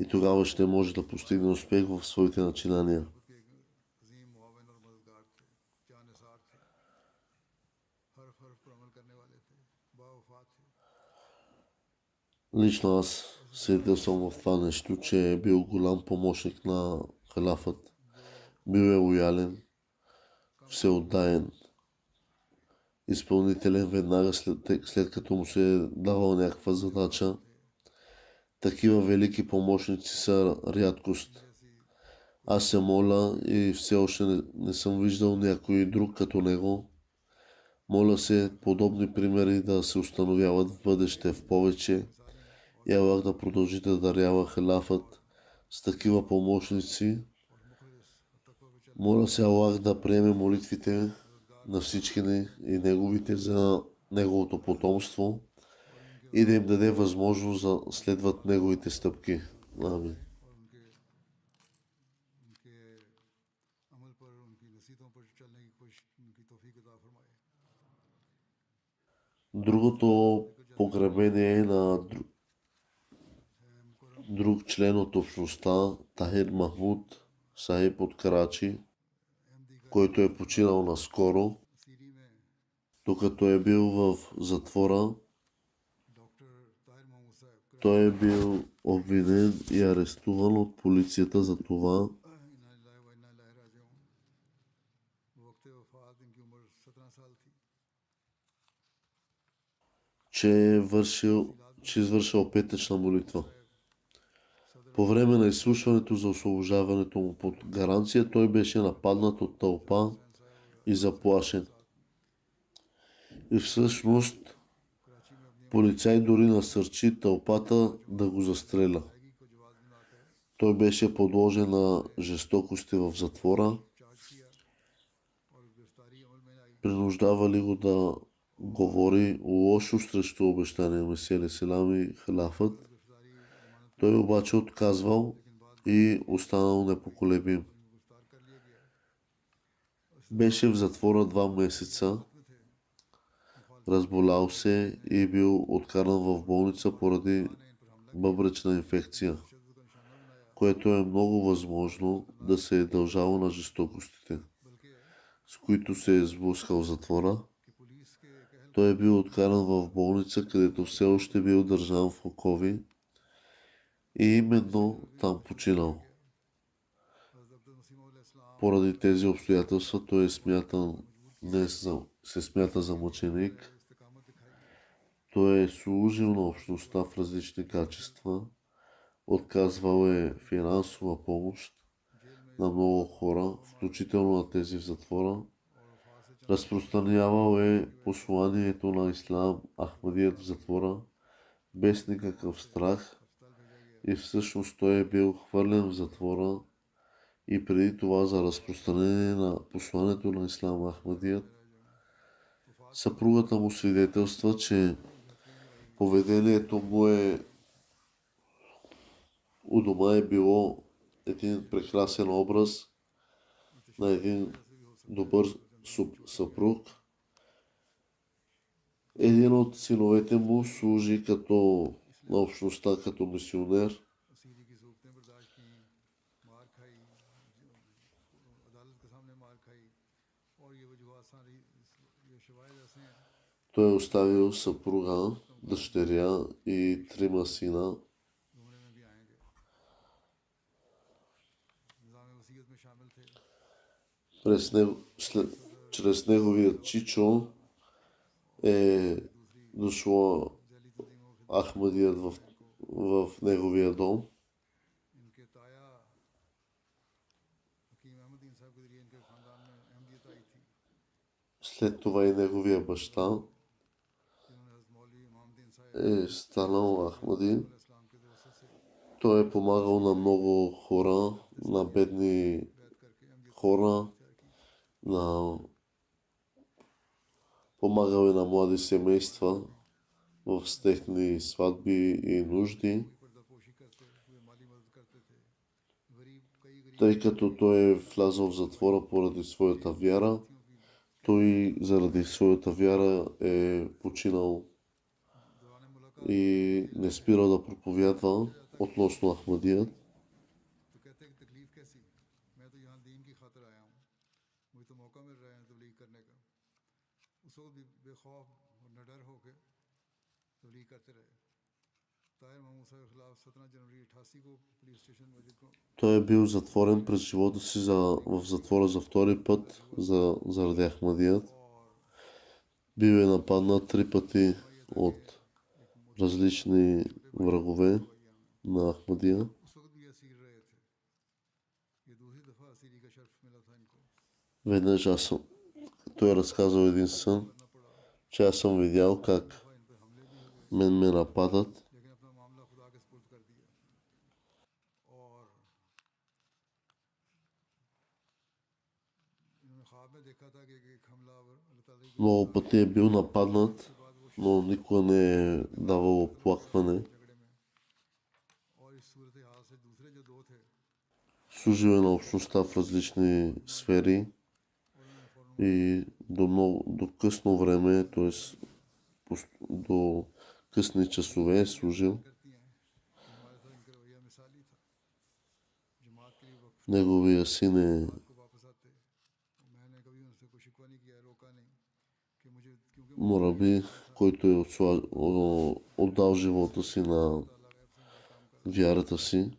и тогава ще може да постигне успех в своите начинания. के एक अजीम मुआविन और मददगार थे, जानसार थे, हर्फ हर्फ पर अमल करने वाले थे, बावफात थे। Лично аз свидетелствам в това нещо, че е бил голям помощник на халафът. Бил е лоялен, всеотдаен, изпълнителен веднага след като му се е давал някаква задача. Такива велики помощници са рядкост. Аз се моля и все още не съм виждал някой друг като него. Моля се подобни примери да се установяват в бъдеще в повече и Аллах да продължи да дарява халафът с такива помощници. Моля се Аллах да приеме молитвите на всички ни и неговите за неговото потомство и да им даде възможност да следват неговите стъпки. Амин. और उनके अमल पर, उनकी नसीहतों पर चलने की कोशिश, उनकी तौफीक अता फरमाए। Другото погребение е на друг член от общността, Тахир Махмуд Сахиб от Карачи, अहमदी का който е починал наскоро, सीरी में докато е бил в затвора. डॉक्टर ताहिर मोहम्मद साहब Той е бил обвинен и арестуван от полицията за това, इन्ना लिल्लाहि व इन्ना इलैहि राजिऊन। वक्त वफात इनकी उम्र 17 साल थी। че извършил петъчна молитва. По време на изслушването за освобождаването му под гаранция, той беше нападнат от тълпа и заплашен. И всъщност полицай дори насърчи тълпата да го застреля. Той беше подложен на жестокости в затвора принуждавали го да говори лошо срещу обещания Месия алейхиссалам и халафът. Той обаче отказвал и останал непоколебим. Беше в затвора 2 месеца, разболял се и бил откаран в болница поради бъбречна инфекция, което е много възможно да се е дължало на жестокостите, с които се е сблъскал в затвора. Той е бил откаран в болница, където все още бил държан в окови и именно там починал. Поради тези обстоятелства той се смята за мъченик. Той е служил на общността в различни качества. Отказвал е финансова помощ на много хора, включително на тези в затвора. Разпространявал е посланието на ислам Ахмадият в затвора без никакъв страх и всъщност той е бил хвърлен в затвора и преди това за разпространение на посланието на ислам Ахмадият. Съпругата му свидетелства, че поведението му у дома е било един прекрасен образ на един добър съпруг. Един от синовете му служи на общността като мисионер. Той е оставил съпруга, дъщеря и 3 сина. Чрез неговия чичо е дошло Ахмадият в неговия дом. След това и неговия баща е станал Ахмади. Той е помагал на много хора, на бедни хора, помагал и на млади семейства в техни сватби и нужди. Тъй като той е влязъл в затвора поради своята вяра, той заради своята вяра е починал и не спирал да проповядва относно Ахмадият. Той е бил затворен през живота си в затвора за 2 път заради Ахмадият. Бил е нападнат 3 пъти от различни врагове на Ахмадия. Веднъж той е разказал един сън, че аз съм видял как ме нападат. Много пъти е бил нападнат, но никога не е давал оплакване. Служил е на общността в различни сфери и до късно време, т.е. до късни часове е служил. Неговия син е Мураби, който е отдал живота си на вярата си.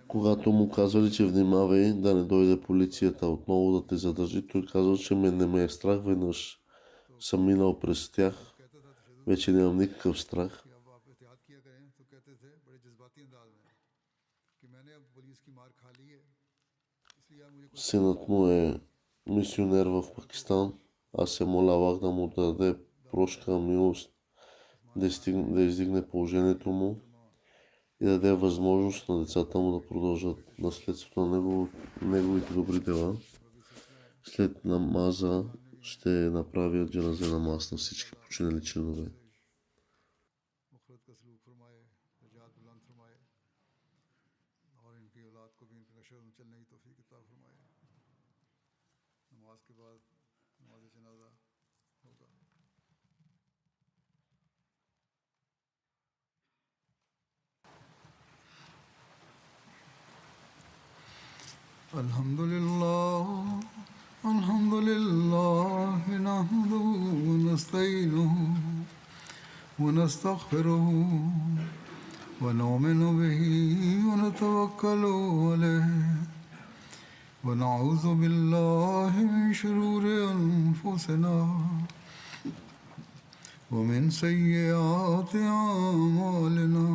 Когато му казали, че внимавай да не дойде полицията отново да те задържи, той казал, че не ме е страх, веднъж съм минал през тях, вече нямам никакъв страх. Синът му е мисионер в Пакистан Аз се моля Аллах да му даде прошка милост, да издигне положението му и да даде възможност на децата му да продължат наследството на неговите добри дела. След намаза ще направя джаназе намаз на всички починали членове. الحمد لله الحمد لله نحمده ونستعينه ونستغفره ونؤمن به ونتوكل عليه ونعوذ بالله من شرور أنفسنا ومن سيئات أعمالنا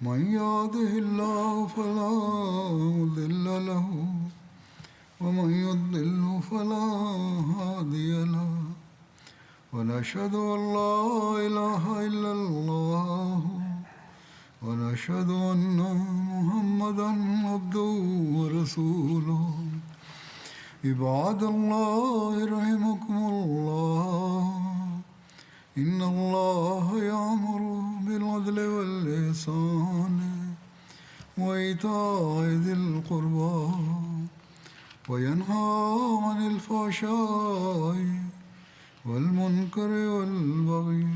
من يهده الله فلا مضل له ومن يضلل فلا هادي له ونشهد أن لا إله إلا الله ونشهد أن محمدا عبده ورسوله عباد الله رحمكم الله إن الله يأمر بالعدل والإحسان وإيتاء ذي القربى وينهى عن الفحشاء والمنكر والبغي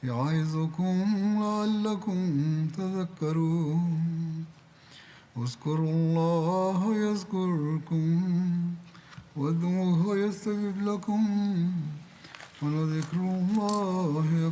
يعظكم لعلكم تذكرون اذكروا الله يذكركم وادعوه يستجب لكم ولذكر الله